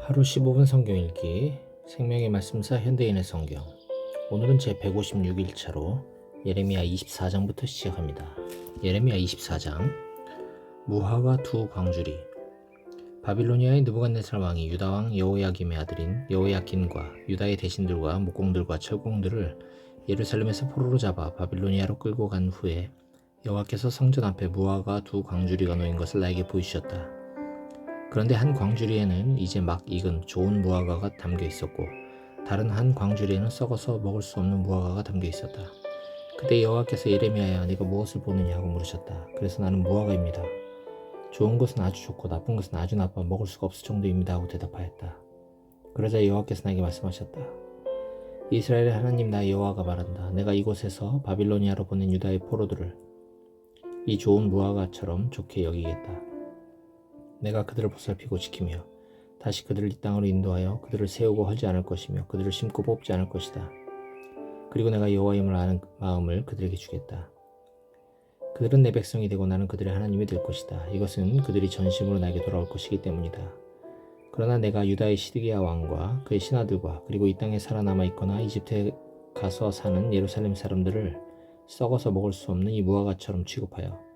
하루 15분 성경 읽기 생명의 말씀사 현대인의 성경. 오늘은 제 156일차로 예레미야 24장부터 시작합니다. 예레미야 24장. 무화과 두 광주리. 바빌로니아의 느부갓네살 왕이 유다 왕 여호야김의 아들인 여호야긴과 유다의 대신들과 목공들과 철공들을 예루살렘에서 포로로 잡아 바빌로니아로 끌고 간 후에 여호와께서 성전 앞에 무화과 두 광주리가 놓인 것을 나에게 보이셨다. 그런데 한 광주리에는 이제 막 익은 좋은 무화과가 담겨 있었고 다른 한 광주리에는 썩어서 먹을 수 없는 무화과가 담겨 있었다. 그때 여호와께서 예레미야야, 네가 무엇을 보느냐고 물으셨다. 그래서 나는 무화과입니다. 좋은 것은 아주 좋고 나쁜 것은 아주 나빠 먹을 수가 없을 정도입니다 하고 대답하였다. 그러자 여호와께서 나에게 말씀하셨다. 이스라엘의 하나님 나 여호와가 말한다. 내가 이곳에서 바빌로니아로 보낸 유다의 포로들을 이 좋은 무화과처럼 좋게 여기겠다. 내가 그들을 보살피고 지키며 다시 그들을 이 땅으로 인도하여 그들을 세우고 헐지 않을 것이며 그들을 심고 뽑지 않을 것이다. 그리고 내가 여호와임을 아는 마음을 그들에게 주겠다. 그들은 내 백성이 되고 나는 그들의 하나님이 될 것이다. 이것은 그들이 전심으로 나에게 돌아올 것이기 때문이다. 그러나 내가 유다의 시드기야 왕과 그의 신하들과 그리고 이 땅에 살아남아 있거나 이집트에 가서 사는 예루살렘 사람들을 썩어서 먹을 수 없는 이 무화과처럼 취급하여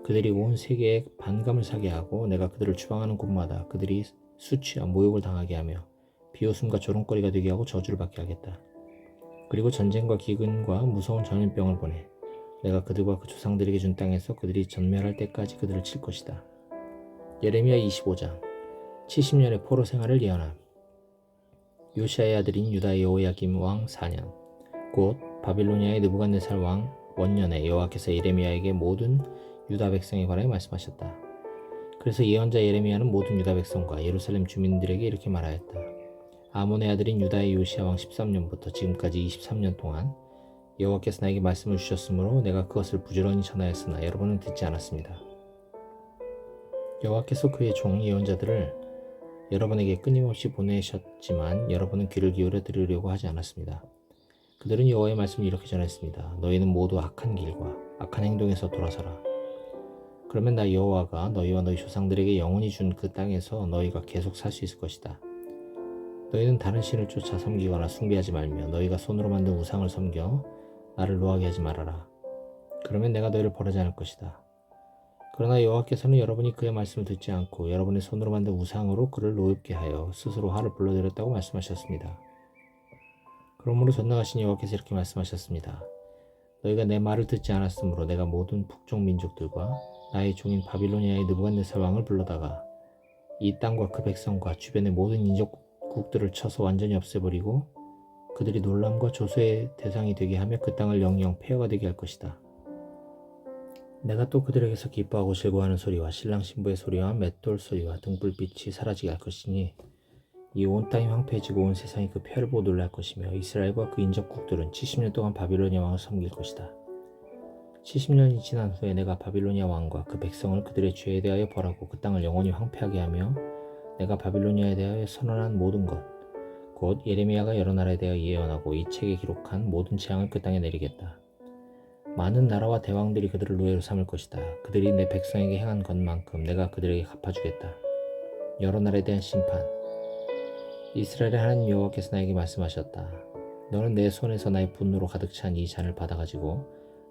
그들이 온 세계에 반감을 사게 하고 내가 그들을 추방하는 곳마다 그들이 수치와 모욕을 당하게 하며 비웃음과 조롱거리가 되게 하고 저주를 받게 하겠다. 그리고 전쟁과 기근과 무서운 전염병을 보내 내가 그들과 그 조상들에게 준 땅에서 그들이 전멸할 때까지 그들을 칠 것이다. 예레미야 25장. 70년의 포로 생활을 예언함. 요시아의 아들인 유다의 여호야김 왕 4년 곧 바빌로니아의 느부갓네살 왕 원년에 여호와께서 예레미야에게 모든 유다 백성에 관하여 말씀하셨다. 그래서 예언자 예레미야는 모든 유다 백성과 예루살렘 주민들에게 이렇게 말하였다. 아몬의 아들인 유다의 요시야 왕 13년부터 지금까지 23년 동안 여호와께서 나에게 말씀을 주셨으므로 내가 그것을 부지런히 전하였으나 여러분은 듣지 않았습니다. 여호와께서 그의 종 예언자들을 여러분에게 끊임없이 보내셨지만 여러분은 귀를 기울여 들으려고 하지 않았습니다. 그들은 여호와의 말씀을 이렇게 전했습니다. 너희는 모두 악한 길과 악한 행동에서 돌아서라. 그러면 나 여호와가 너희와 너희 조상들에게 영원히 준 그 땅에서 너희가 계속 살 수 있을 것이다. 너희는 다른 신을 쫓아 섬기거나 숭배하지 말며 너희가 손으로 만든 우상을 섬겨 나를 노하게 하지 말아라. 그러면 내가 너희를 벌하지 않을 것이다. 그러나 여호와께서는 여러분이 그의 말씀을 듣지 않고 여러분의 손으로 만든 우상으로 그를 노엽게 하여 스스로 화를 불러들였다고 말씀하셨습니다. 그러므로 전능하신 여호와께서 이렇게 말씀하셨습니다. 너희가 내 말을 듣지 않았으므로 내가 모든 북쪽 민족들과 나의 종인 바빌로니아의 느부갓네살 왕을 불러다가 이 땅과 그 백성과 주변의 모든 인족국들을 쳐서 완전히 없애버리고 그들이 놀람과 조소의 대상이 되게 하며 그 땅을 영영 폐허가 되게 할 것이다. 내가 또 그들에게서 기뻐하고 즐거워하는 소리와 신랑 신부의 소리와 맷돌 소리와 등불빛이 사라지게 할 것이니 이 온 땅이 황폐해지고 온 세상이 그 폐를 보고 놀랄 것이며 이스라엘과 그 인접국들은 70년 동안 바빌로니아 왕을 섬길 것이다. 70년이 지난 후에 내가 바빌로니아 왕과 그 백성을 그들의 죄에 대하여 벌하고 그 땅을 영원히 황폐하게 하며 내가 바빌로니아에 대하여 선언한 모든 것, 곧 예레미야가 여러 나라에 대하여 예언하고 이 책에 기록한 모든 재앙을 그 땅에 내리겠다. 많은 나라와 대왕들이 그들을 노예로 삼을 것이다. 그들이 내 백성에게 행한 것만큼 내가 그들에게 갚아주겠다. 여러 나라에 대한 심판. 이스라엘의 하나님 여호와께서 나에게 말씀하셨다. 너는 내 손에서 나의 분노로 가득 찬 이 잔을 받아가지고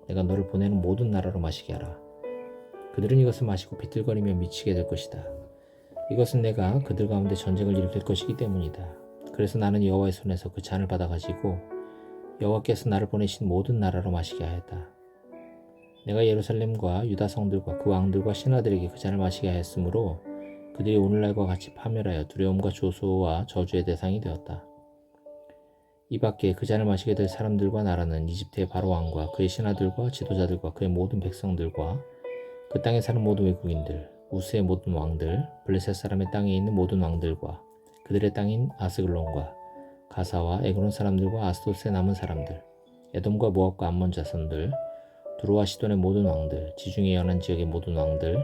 내가 너를 보내는 모든 나라로 마시게 하라. 그들은 이것을 마시고 비틀거리며 미치게 될 것이다. 이것은 내가 그들 가운데 전쟁을 일으킬 것이기 때문이다. 그래서 나는 여호와의 손에서 그 잔을 받아가지고 여호와께서 나를 보내신 모든 나라로 마시게 하였다. 내가 예루살렘과 유다 성들과 그 왕들과 신하들에게 그 잔을 마시게 하였으므로 그들이 오늘날과 같이 파멸하여 두려움과 조소와 저주의 대상이 되었다. 이 밖에 그 잔을 마시게 될 사람들과 나라는 이집트의 바로 왕과 그의 신하들과 지도자들과 그의 모든 백성들과 그 땅에 사는 모든 외국인들, 우스의 모든 왕들, 블레셋 사람의 땅에 있는 모든 왕들과 그들의 땅인 아스글론과 가사와 에그론 사람들과 아스돗의 남은 사람들, 에돔과 모압과 암몬 자손들, 두루와 시돈의 모든 왕들, 지중해 연안 지역의 모든 왕들,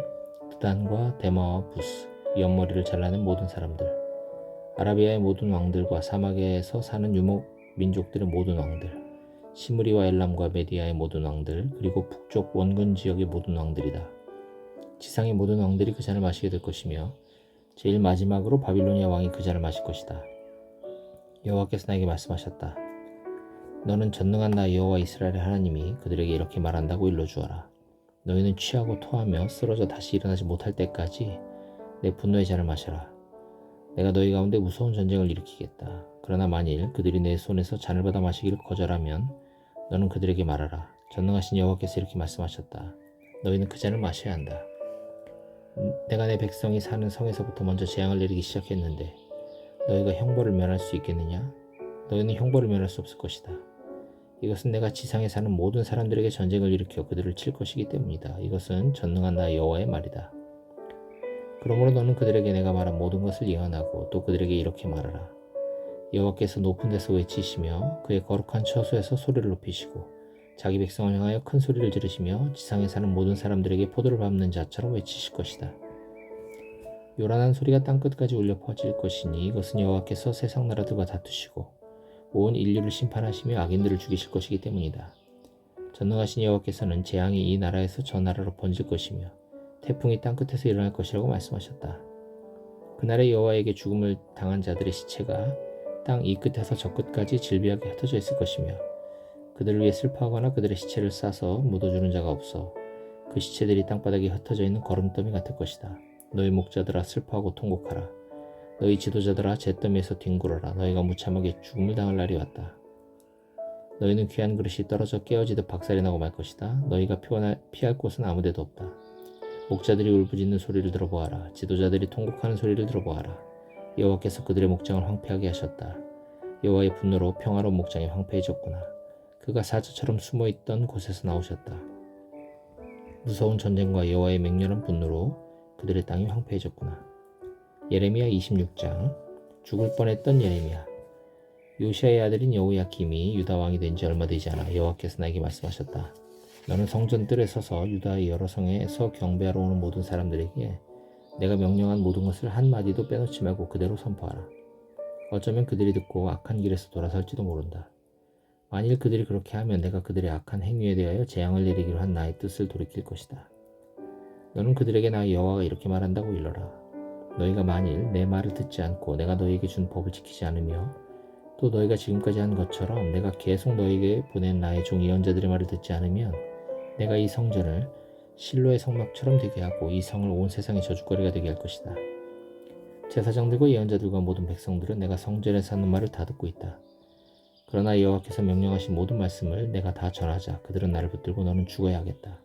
드단과 데마와 부스, 옆머리를 잘라낸 모든 사람들, 아라비아의 모든 왕들과 사막에서 사는 유목 민족들의 모든 왕들, 시므리와 엘람과 메디아의 모든 왕들, 그리고 북쪽 원근 지역의 모든 왕들이다. 지상의 모든 왕들이 그 잔을 마시게 될 것이며 제일 마지막으로 바빌로니아 왕이 그 잔을 마실 것이다. 여호와께서 나에게 말씀하셨다. 너는 전능한 나 여호와 이스라엘의 하나님이 그들에게 이렇게 말한다고 일러주어라. 너희는 취하고 토하며 쓰러져 다시 일어나지 못할 때까지 내 분노의 잔을 마셔라. 내가 너희 가운데 무서운 전쟁을 일으키겠다. 그러나 만일 그들이 내 손에서 잔을 받아 마시기를 거절하면 너는 그들에게 말하라. 전능하신 여호와께서 이렇게 말씀하셨다. 너희는 그 잔을 마셔야 한다. 내가 내 백성이 사는 성에서부터 먼저 재앙을 내리기 시작했는데 너희가 형벌을 면할 수 있겠느냐? 너희는 형벌을 면할 수 없을 것이다. 이것은 내가 지상에 사는 모든 사람들에게 전쟁을 일으켜 그들을 칠 것이기 때문이다. 이것은 전능한 나 여호와의 말이다. 그러므로 너는 그들에게 내가 말한 모든 것을 예언하고 또 그들에게 이렇게 말하라. 여호와께서 높은 데서 외치시며 그의 거룩한 처소에서 소리를 높이시고 자기 백성을 향하여 큰 소리를 지르시며 지상에 사는 모든 사람들에게 포도를 밟는 자처럼 외치실 것이다. 요란한 소리가 땅끝까지 울려 퍼질 것이니 이것은 여호와께서 세상 나라들과 다투시고 온 인류를 심판하시며 악인들을 죽이실 것이기 때문이다. 전능하신 여호와께서는 재앙이 이 나라에서 저 나라로 번질 것이며 태풍이 땅끝에서 일어날 것이라고 말씀하셨다. 그날에 여호와에게 죽음을 당한 자들의 시체가 땅 이 끝에서 저 끝까지 질비하게 흩어져 있을 것이며 그들을 위해 슬퍼하거나 그들의 시체를 싸서 묻어주는 자가 없어 그 시체들이 땅바닥에 흩어져 있는 거름더미 같을 것이다. 너희 목자들아 슬퍼하고 통곡하라. 너희 지도자들아 잿더미에서 뒹굴어라. 너희가 무참하게 죽음을 당할 날이 왔다. 너희는 귀한 그릇이 떨어져 깨어지듯 박살이 나고 말 것이다. 너희가 피할 곳은 아무데도 없다. 목자들이 울부짖는 소리를 들어보아라. 지도자들이 통곡하는 소리를 들어보아라. 여호와께서 그들의 목장을 황폐하게 하셨다. 여호와의 분노로 평화로운 목장이 황폐해졌구나. 그가 사자처럼 숨어있던 곳에서 나오셨다. 무서운 전쟁과 여호와의 맹렬한 분노로 그들의 땅이 황폐해졌구나. 예레미야 26장. 죽을 뻔했던 예레미야. 요시아의 아들인 여호야김이 유다 왕이 된 지 얼마 되지 않아 여호와께서 나에게 말씀하셨다. 너는 성전 뜰에 서서 유다의 여러 성에서 경배하러 오는 모든 사람들에게 내가 명령한 모든 것을 한마디도 빼놓지 말고 그대로 선포하라. 어쩌면 그들이 듣고 악한 길에서 돌아설지도 모른다. 만일 그들이 그렇게 하면 내가 그들의 악한 행위에 대하여 재앙을 내리기로 한 나의 뜻을 돌이킬 것이다. 너는 그들에게 나 여호와가 이렇게 말한다고 일러라. 너희가 만일 내 말을 듣지 않고 내가 너희에게 준 법을 지키지 않으며 또 너희가 지금까지 한 것처럼 내가 계속 너희에게 보낸 나의 종 예언자들의 말을 듣지 않으면 내가 이 성전을 실로의 성막처럼 되게 하고 이 성을 온 세상의 저주거리가 되게 할 것이다. 제사장들과 예언자들과 모든 백성들은 내가 성전에서 하는 말을 다 듣고 있다. 그러나 여호와께서 명령하신 모든 말씀을 내가 다 전하자 그들은 나를 붙들고 너는 죽어야 하겠다.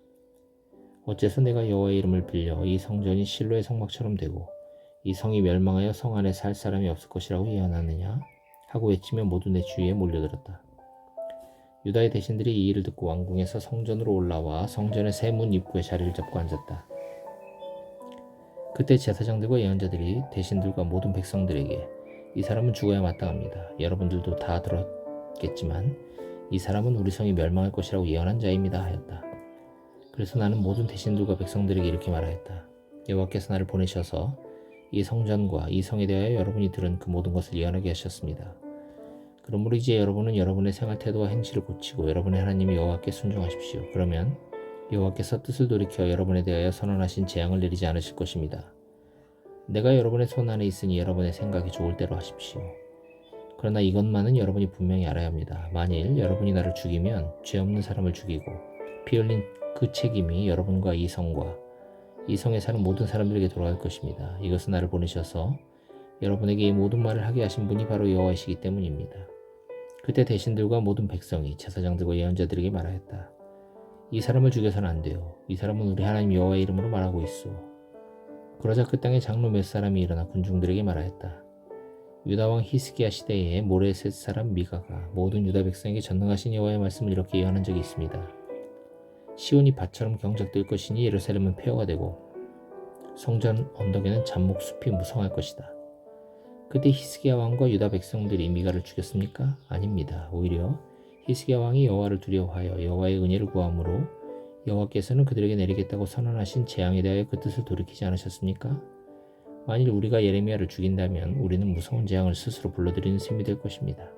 어째서 내가 여호와의 이름을 빌려 이 성전이 실로의 성막처럼 되고 이 성이 멸망하여 성 안에 살 사람이 없을 것이라고 예언하느냐 하고 외치며 모두 내 주위에 몰려들었다. 유다의 대신들이 이 일을 듣고 왕궁에서 성전으로 올라와 성전의 세 문 입구에 자리를 잡고 앉았다. 그때 제사장들과 예언자들이 대신들과 모든 백성들에게 이 사람은 죽어야 마땅합니다. 여러분들도 다 들었겠지만 이 사람은 우리 성이 멸망할 것이라고 예언한 자입니다 하였다. 그래서 나는 모든 대신들과 백성들에게 이렇게 말하였다. 여호와께서 나를 보내셔서 이 성전과 이 성에 대하여 여러분이 들은 그 모든 것을 예언하게 하셨습니다. 그러므로 이제 여러분은 여러분의 생활 태도와 행실을 고치고 여러분의 하나님 여호와께 순종하십시오. 그러면 여호와께서 뜻을 돌이켜 여러분에 대하여 선언하신 재앙을 내리지 않으실 것입니다. 내가 여러분의 손 안에 있으니 여러분의 생각이 좋을 대로 하십시오. 그러나 이것만은 여러분이 분명히 알아야 합니다. 만일 여러분이 나를 죽이면 죄 없는 사람을 죽이고 피 흘린 그 책임이 여러분과 이 성과 이 성에 사는 모든 사람들에게 돌아갈 것입니다. 이것은 나를 보내셔서 여러분에게 이 모든 말을 하게 하신 분이 바로 여호와이시기 때문입니다. 그때 대신들과 모든 백성이 제사장들과 예언자들에게 말하였다. 이 사람을 죽여서는 안 돼요. 이 사람은 우리 하나님 여호와의 이름으로 말하고 있소. 그러자 그 땅의 장로 몇 사람이 일어나 군중들에게 말하였다. 유다왕 히스기야 시대에 모레셋 사람 미가가 모든 유다 백성에게 전능하신 여호와의 말씀을 이렇게 예언한 적이 있습니다. 시온이 밭처럼 경작될 것이니 예루살렘은 폐허가 되고 성전 언덕에는 잡목숲이 무성할 것이다. 그때 히스기야 왕과 유다 백성들이 미가를 죽였습니까? 아닙니다. 오히려 히스기야 왕이 여호와를 두려워하여 여호와의 은혜를 구함으로 여호와께서는 그들에게 내리겠다고 선언하신 재앙에 대하여 그 뜻을 돌이키지 않으셨습니까? 만일 우리가 예레미야를 죽인다면 우리는 무서운 재앙을 스스로 불러들이는 셈이 될 것입니다.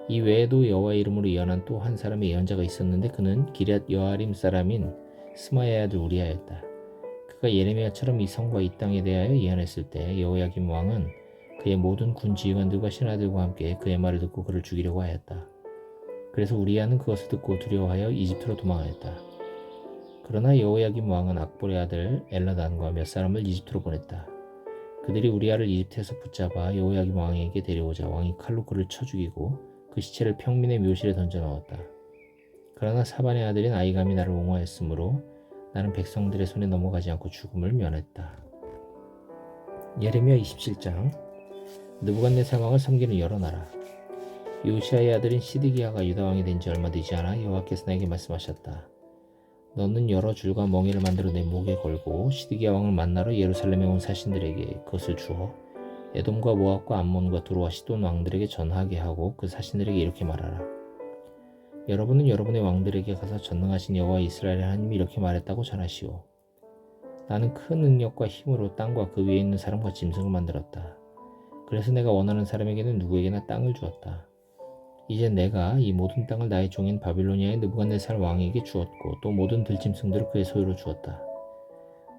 이 외에도 여호와의 이름으로 예언한 또 한 사람의 예언자가 있었는데 그는 기럇 여아림 사람인 스마야의 아들 우리아였다. 그가 예레미야처럼 이 성과 이 땅에 대하여 예언했을 때 여호야김 왕은 그의 모든 군 지휘관들과 신하들과 함께 그의 말을 듣고 그를 죽이려고 하였다. 그래서 우리야는 그것을 듣고 두려워하여 이집트로 도망하였다. 그러나 여호야김 왕은 악볼의 아들 엘라단과 몇 사람을 이집트로 보냈다. 그들이 우리야를 이집트에서 붙잡아 여호야김 왕에게 데려오자 왕이 칼로 그를 쳐 죽이고 그 시체를 평민의 묘실에 던져 넣었다. 그러나 사반의 아들인 아이감이 나를 옹호하였으므로 나는 백성들의 손에 넘어가지 않고 죽음을 면했다. 예레미야 27장. 느부갓네살 왕을 섬기는 여러 나라. 요시아의 아들인 시드기야가 유다 왕이 된 지 얼마 되지 않아 여호와께서 나에게 말씀하셨다. 너는 여러 줄과 멍에를 만들어 내 목에 걸고 시드기야 왕을 만나러 예루살렘에 온 사신들에게 그것을 주어 에돔과 모압과 암몬과 두로와 시돈 왕들에게 전하게 하고 그 사신들에게 이렇게 말하라. 여러분은 여러분의 왕들에게 가서 전능하신 여호와 이스라엘의 하나님이 이렇게 말했다고 전하시오. 나는 큰 능력과 힘으로 땅과 그 위에 있는 사람과 짐승을 만들었다. 그래서 내가 원하는 사람에게는 누구에게나 땅을 주었다. 이제 내가 이 모든 땅을 나의 종인 바빌로니아의 느부갓네살 왕에게 주었고 또 모든 들짐승들을 그의 소유로 주었다.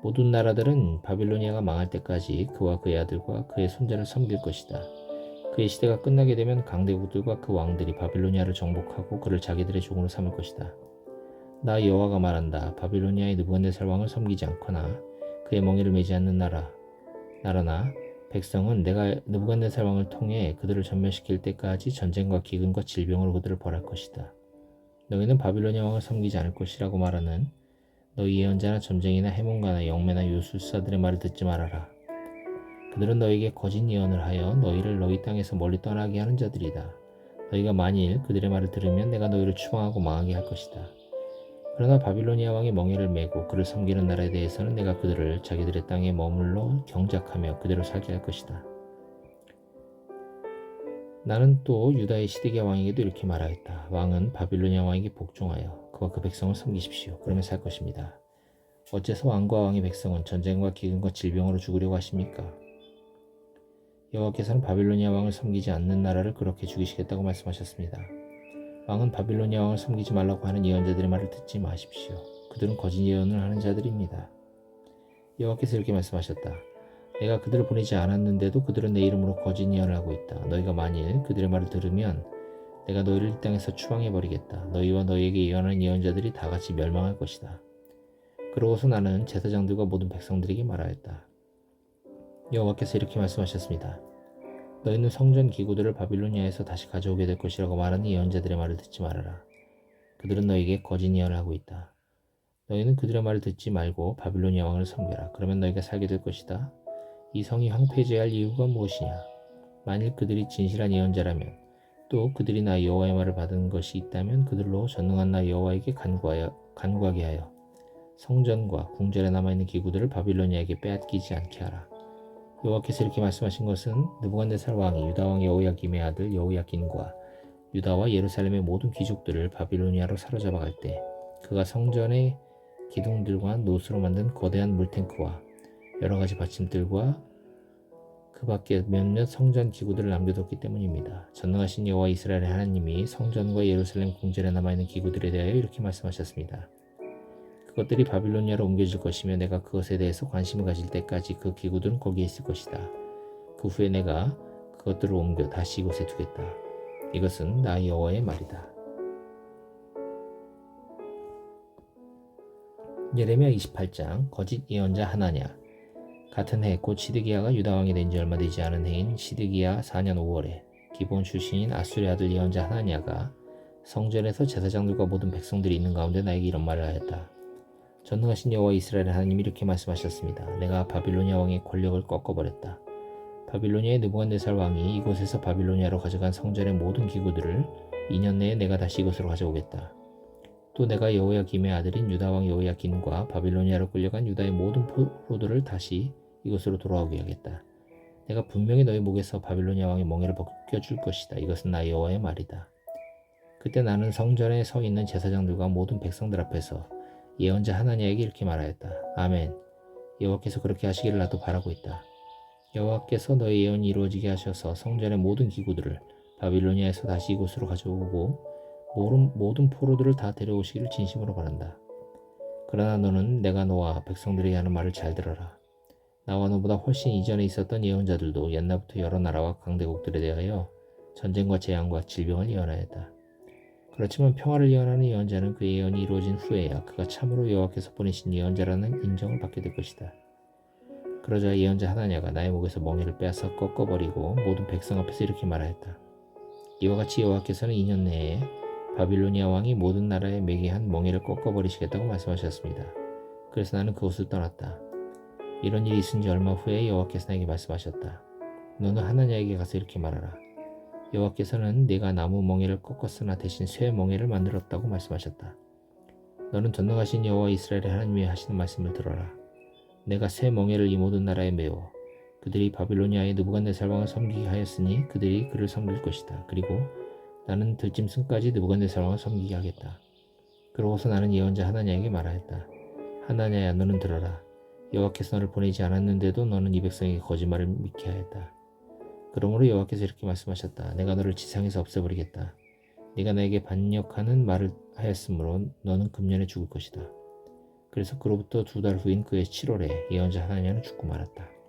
모든 나라들은 바빌로니아가 망할 때까지 그와 그의 아들과 그의 손자를 섬길 것이다. 그의 시대가 끝나게 되면 강대국들과 그 왕들이 바빌로니아를 정복하고 그를 자기들의 종으로 삼을 것이다. 나 여호와가 말한다. 바빌로니아의 느부갓네살 왕을 섬기지 않거나 그의 멍에를 매지 않는 나라나 백성은 내가 느부갓네살 왕을 통해 그들을 전멸시킬 때까지 전쟁과 기근과 질병으로 그들을 벌할 것이다. 너희는 바빌로니아 왕을 섬기지 않을 것이라고 말하는 너희 예언자나 점쟁이나 해몽가나 영매나 요술사들의 말을 듣지 말아라. 그들은 너희에게 거짓 예언을 하여 너희를 너희 땅에서 멀리 떠나게 하는 자들이다. 너희가 만일 그들의 말을 들으면 내가 너희를 추방하고 망하게 할 것이다. 그러나 바빌로니아 왕이 멍에를 메고 그를 섬기는 나라에 대해서는 내가 그들을 자기들의 땅에 머물러 경작하며 그대로 살게 할 것이다. 나는 또 유다의 시드기야 왕에게도 이렇게 말하였다. 왕은 바빌로니아 왕에게 복종하여 그와 그 백성을 섬기십시오. 그러면 살 것입니다. 어째서 왕과 왕의 백성은 전쟁과 기근과 질병으로 죽으려고 하십니까? 여호와께서는 바빌로니아 왕을 섬기지 않는 나라를 그렇게 죽이시겠다고 말씀하셨습니다. 왕은 바빌로니아 왕을 섬기지 말라고 하는 예언자들의 말을 듣지 마십시오. 그들은 거짓 예언을 하는 자들입니다. 여호와께서 이렇게 말씀하셨다. 내가 그들을 보내지 않았는데도 그들은 내 이름으로 거짓 예언을 하고 있다. 너희가 만일 그들의 말을 들으면 내가 너희를 이 땅에서 추방해버리겠다. 너희와 너희에게 예언하는 예언자들이 다 같이 멸망할 것이다. 그러고서 나는 제사장들과 모든 백성들에게 말하였다. 여호와께서 이렇게 말씀하셨습니다. 너희는 성전 기구들을 바빌로니아에서 다시 가져오게 될 것이라고 말하는 예언자들의 말을 듣지 말아라. 그들은 너희에게 거짓 예언을 하고 있다. 너희는 그들의 말을 듣지 말고 바빌로니아 왕을 섬겨라. 그러면 너희가 살게 될 것이다. 이 성이 황폐해져야 할 이유가 무엇이냐? 만일 그들이 진실한 예언자라면 또 그들이 나 여호와의 말을 받은 것이 있다면 그들로 전능한 나 여호와에게 간구하게 하여 성전과 궁전에 남아있는 기구들을 바빌로니아에게 빼앗기지 않게 하라. 여호와께서 이렇게 말씀하신 것은 느부갓네살 왕이 유다 왕 여호야김의 아들 여호야긴과 유다와 예루살렘의 모든 귀족들을 바빌로니아로 사로잡아 갈 때 그가 성전의 기둥들과 노스로 만든 거대한 물탱크와 여러 가지 받침들과 그 밖에 몇몇 성전 기구들을 남겨뒀기 때문입니다. 전능하신 여호와 이스라엘의 하나님이 성전과 예루살렘 궁전에 남아있는 기구들에 대하여 이렇게 말씀하셨습니다. 그것들이 바빌로니아로 옮겨질 것이며 내가 그것에 대해서 관심을 가질 때까지 그 기구들은 거기에 있을 것이다. 그 후에 내가 그것들을 옮겨 다시 이곳에 두겠다. 이것은 나 여호와의 말이다. 예레미야 28장. 거짓 예언자 하나냐. 같은 해 곧 시드기야가 유다 왕이 된 지 얼마 되지 않은 해인 시드기야 4년 5월에 기브온 출신인 아술의 아들 예언자 하나냐가 성전에서 제사장들과 모든 백성들이 있는 가운데 나에게 이런 말을 하였다. 전능하신 여호와 이스라엘의 하나님이 이렇게 말씀하셨습니다. 내가 바빌로니아 왕의 권력을 꺾어버렸다. 바빌로니아의 느부갓네살 왕이 이곳에서 바빌로니아로 가져간 성전의 모든 기구들을 2년 내에 내가 다시 이곳으로 가져오겠다. 또 내가 여호야김의 아들인 유다 왕 여호야긴과 바빌로니아로 끌려간 유다의 모든 포로들을 다시 이곳으로 돌아오게 하겠다. 내가 분명히 너희 목에서 바빌로니아 왕의 멍에를 벗겨줄 것이다. 이것은 나 여호와의 말이다. 그때 나는 성전에 서 있는 제사장들과 모든 백성들 앞에서 예언자 하나냐에게 이렇게 말하였다. 아멘. 여호와께서 그렇게 하시기를 나도 바라고 있다. 여호와께서 너의 예언이 이루어지게 하셔서 성전의 모든 기구들을 바빌로니아에서 다시 이곳으로 가져오고 모든 포로들을 다 데려오시기를 진심으로 바란다. 그러나 너는 내가 너와 백성들에게 하는 말을 잘 들어라. 나와 너보다 훨씬 이전에 있었던 예언자들도 옛날부터 여러 나라와 강대국들에 대하여 전쟁과 재앙과 질병을 예언하였다. 그렇지만 평화를 예언하는 예언자는 그 예언이 이루어진 후에야 그가 참으로 여호와께서 보내신 예언자라는 인정을 받게 될 것이다. 그러자 예언자 하나냐가 나의 목에서 멍에를 빼앗아 꺾어버리고 모든 백성 앞에서 이렇게 말하였다. 이와 같이 여호와께서는 2년 내에 바빌로니아 왕이 모든 나라에 매게 한 멍에를 꺾어버리시겠다고 말씀하셨습니다. 그래서 나는 그곳을 떠났다. 이런 일이 있은 지 얼마 후에 여호와께서 나에게 말씀하셨다. 너는 하나냐에게 가서 이렇게 말하라. 여호와께서는 네가 나무 멍에를 꺾었으나 대신 쇠 멍에를 만들었다고 말씀하셨다. 너는 전능하신 여호와 이스라엘의 하나님이 하시는 말씀을 들어라. 내가 새 멍에를 이 모든 나라에 메워 그들이 바빌로니아의 느부갓네살 왕을 섬기게 하였으니 그들이 그를 섬길 것이다. 그리고 나는 들짐승까지 느부갓네살 왕을 섬기게 하겠다. 그러고서 나는 예언자 하나냐에게 말하였다. 하나냐야 너는 들어라. 여호와께서 너를 보내지 않았는데도 너는 이 백성에게 거짓말을 믿게 하였다. 그러므로 여호와께서 이렇게 말씀하셨다. 내가 너를 지상에서 없애버리겠다. 네가 나에게 반역하는 말을 하였으므로 너는 금년에 죽을 것이다. 그래서 그로부터 2달 후인 그의 7월에 예언자 하나냐는 죽고 말았다.